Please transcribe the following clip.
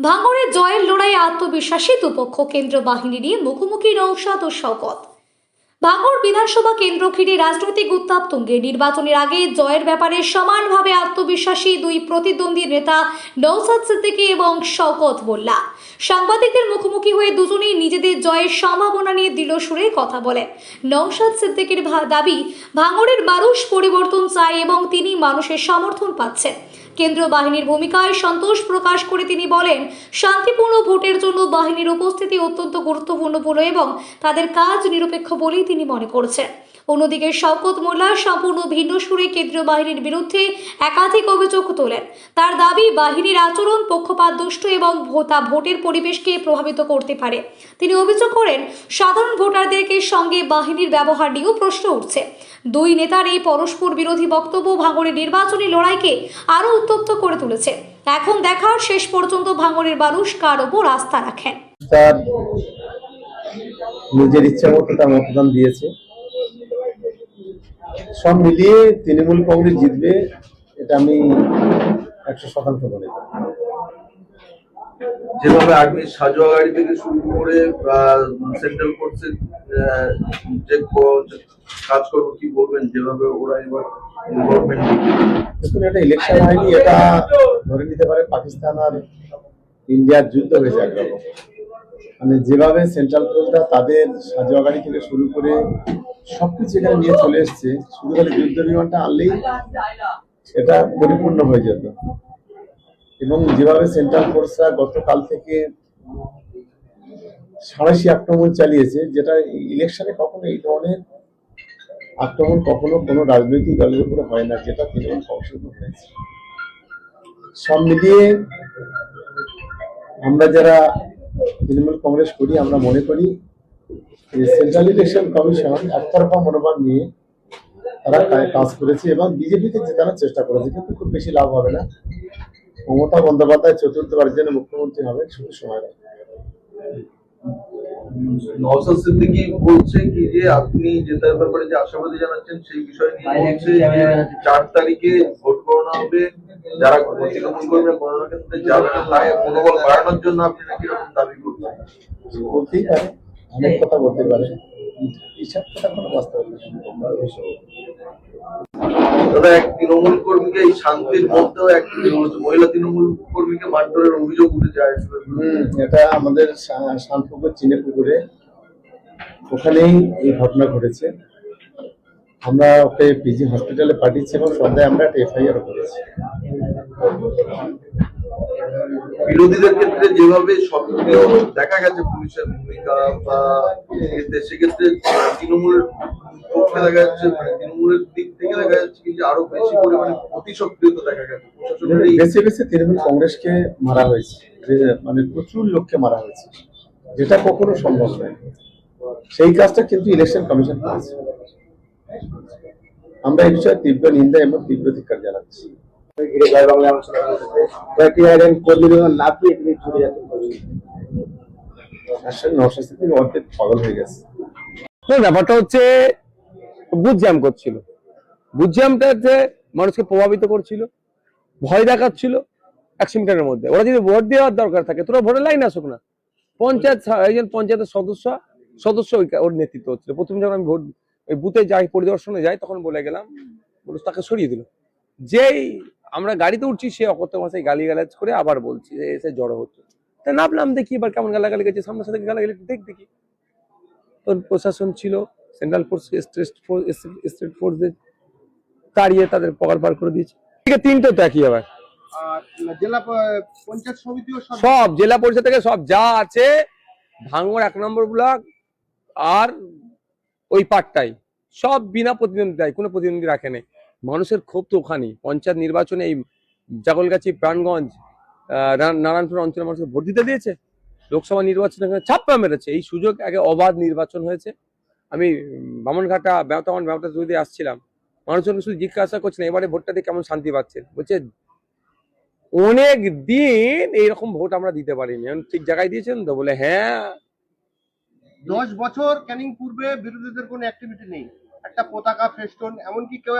ভাঙড়ে জয়ের লড়াইয়ে আত্মবিশ্বাসী দুপক্ষ, কেন্দ্র বাহিনী নিয়ে মুখোমুখি নৌশাদ ও শওকত। ভাঙড় বিধানসভা কেন্দ্র ঘিরে রাজনৈতিক উত্তাপ তুঙ্গে। নির্বাচনের আগে জয়ের ব্যাপারে সমানভাবে আত্মবিশ্বাসী দুই প্রতিদ্বন্দ্বী নেতা নওশাদ সিদ্দিকী এবং শওকত মোল্লা। সাংবাদিকদের মুখোমুখি হয়ে দুজনেই নিজেদের জয়ের সম্ভাবনা নিয়ে দৃঢ় সুরে কথা বলেন। নওশাদ সিদ্দিকীর দাবি, ভাঙড়ের মানুষ পরিবর্তন চায় এবং তিনি মানুষের সমর্থন পাচ্ছেন। কেন্দ্র বাহিনীর ভূমিকায় সন্তোষ প্রকাশ করে তিনি বলেন, শান্তিপূর্ণ ভোটের জন্য বাহিনীর উপস্থিতি অত্যন্ত গুরুত্বপূর্ণ এবং তাদের কাজ নিরপেক্ষ বলেই তিনি মনে করছেন। অন্যদিকে শওকত মোল্লা সম্পূর্ণ ভিন্ন সুরে কেন্দ্রীয় বাহিনীর বিরুদ্ধে একাধিক অভিযোগ তোলেন। তার দাবি, বাহিনীর আচরণ পক্ষপাতদুষ্ট এবং তা ভোটের পরিবেশকে প্রভাবিত করতে পারে। তিনি অভিযোগ করেন, সাধারণ ভোটারদেরকে সঙ্গে বাহিনীর ব্যবহার নিয়েও প্রশ্ন উঠছে। দুই নেতার এই পরস্পর বিরোধী বক্তব্য ভাঙড়ের নির্বাচনী লড়াইকে আরও উত্তপ্ত করে তুলেছে। এখন দেখার শেষ পর্যন্ত ভাঙড়ের মানুষ কার ওপর আস্থা রাখেন। তার নিজের ইচ্ছা মতো তার মতদান দিয়েছে। সব মিলিয়ে তৃণমূল কংগ্রেস জিতবে, এটা আমি 100% মনে করি। যেভাবে আর্মি সাজোয়াগাড়ি থেকে শুরু করে সেন্ট্রাল ফোর্সের যে কাজকর্ম কি বলবেন, যেভাবে ওরা এবার গভর্নমেন্ট দেখুন, এটা ইলেকশন হয়নি, এটা ধরে নিতে পারে পাকিস্তান আর ইন্ডিয়ার যুদ্ধ হয়েছে একরকম। মানে যেভাবে সেন্ট্রাল ফোর্সরা তাদের সাজোয়াগাড়ি থেকে শুরু করে সবকিছু এখানে নিয়ে চলে এসছে, শুধু খালি যুদ্ধ বিমানটা আনলেই এটা পরিপূর্ণ হয়ে যেত। এবং যেভাবে সেন্ট্রাল ফোর্সরা গতকাল থেকে সাঁড়াশি আক্রমণ চালিয়েছে, যেটা ইলেকশনে কখনো এই ধরনের আক্রমণ কখনো কোনো রাজনৈতিক দলের উপরে হয় না, যেটা তৃণমূল কংগ্রেসের উপর হয়েছে। সব মিলিয়ে আমরা যারা তৃণমূল কংগ্রেস করি, আমরা মনে করি যে সেন্ট্রাল ইলেকশন কমিশন একতরফা মনোভাব নিয়ে তারা কাজ করেছে এবং বিজেপিকে জেতানোর চেষ্টা করেছে, কিন্তু খুব বেশি লাভ হবে না। মমতা বন্দ্যোপাধ্যায় চতুর্থবারের জন্য মুখ্যমন্ত্রী হবেন, শুধু সময় লাগবে। নওশাদ সিদ্দিকী বলছে কি যে আপনি জেতার ব্যাপারে যে আশাবাদী জানাচ্ছেন সেই বিষয় নিয়ে বলছে যে 4 তারিখে ভোট গণনা হবে, যারা তৃণমূল কর্মীরা গণনা কেন্দ্রে যাবে না তাই মনোবল বাড়ানোর জন্য আপনি নাকি এরকম দাবি করছেন। বলতেই পারে, অনেক কথা বলতে পারে, এইসব কথা কোনো বাস্তব না। দাদা, এক তৃণমূল কর্মীকে এই শান্তির মধ্যেও এক মহিলা তৃণমূল কর্মীকে মারধরের অভিযোগ উঠেছে। এটা আমাদের শান্তপুকুর চিনেপুকুরে, ওখানেই এই ঘটনা ঘটেছে। আমরা ওকে পিজি হসপিটালে পাঠিয়েছি এবং সন্ধ্যায় আমরা একটা এফআইআর করেছি। বিরোধীদের ক্ষেত্রে যেভাবে সক্রিয় দেখা গেছে পুলিশের ভূমিকা, বা সেক্ষেত্রে তৃণমূলের পক্ষে দেখা যাচ্ছে, মানে তৃণমূলের দিক থেকে দেখা যাচ্ছে যে আরো বেশি পরিমাণে অতি সক্রিয়তা দেখা গেছে। বেছে বেছে তৃণমূল কংগ্রেসকে মারা হয়েছে, মানে প্রচুর লোককে মারা হয়েছে, যেটা কখনো সম্ভব নয়। সেই কাজটা কিন্তু ইলেকশন কমিশন করেছে। আমরা এই বিষয়ে তীব্র নিন্দা এবং তীব্র ধিক্কার জানাচ্ছি। পাগল হয়ে গেছে। ব্যাপারটা হচ্ছে বুথ জ্যাম করছিল, বুথ জ্যামটা মানুষকে প্রভাবিত করছিল, ভয় দেখাচ্ছিল 100 মিটারের মধ্যে। ওরা যদি ভোট দেওয়ার দরকার থাকে তোরা ভোটের লাইন আসুক না। একজন পঞ্চায়েতের সদস্য ওর নেতৃত্ব হচ্ছিল। প্রথম যখন আমি ভোট ওই বুথে যাই, পরিদর্শনে যাই, তখন বলে গেলাম, পুলিশ তাকে সরিয়ে দিল। যেই আমরা গাড়িতে উঠছি, সে অকথ্য ভাষায় গালিগালাজ করে আবার বলছি যে এসে জড়ো হচ্ছে। তাই নামলাম, দেখি এবার কেমন গালাগালি গেছে, সামনের সাথে গালাগালি দেখি। তোর প্রশাসন ছিল, সেন্ট্রাল ফোর্স, স্টেট ফোর্সদের তাড়িয়ে তাদের পগার পার করে দিয়েছে। ঠিক আছে, 3টে তো একই আবার জেলা পঞ্চায়েত সমিতি, সব জেলা পরিষদ থেকে সব যা আছে, ভাঙড় 1 নম্বর ব্লক আর ওই পাটটাই সব বিনা প্রতিদ্বন্দ্বিতায়, কোনো প্রতিদ্বন্দ্বী রাখে নেই। মানুষের ক্ষোভ তো ওখানেই। পঞ্চায়েত নির্বাচনে এই জাগলগাছি, প্রাণগঞ্জ, নারায়ণপুর অঞ্চলের মানুষকে ভোট দিতে দিয়েছে। লোকসভা নির্বাচনে ছাপ্পা মেরেছে। এই সুযোগ আগে অবাধ নির্বাচন হয়েছে। আমি বামনঘাটা ব্যবতা যদি আসছিলাম, মানুষজনকে শুধু জিজ্ঞাসা করছেন এবারে ভোটটা দিয়ে কেমন শান্তি পাচ্ছেন। বলছে অনেক দিন এইরকম ভোট আমরা দিতে পারিনি। ঠিক জায়গায় দিয়েছেন তো? বলে হ্যাঁ। 10 বছর ক্যানিং পূর্বে বিরোধীদের কোনো অ্যাক্টিভিটি নেই, একটা পতাকা, ফেস্টুন, এমনকি কেউ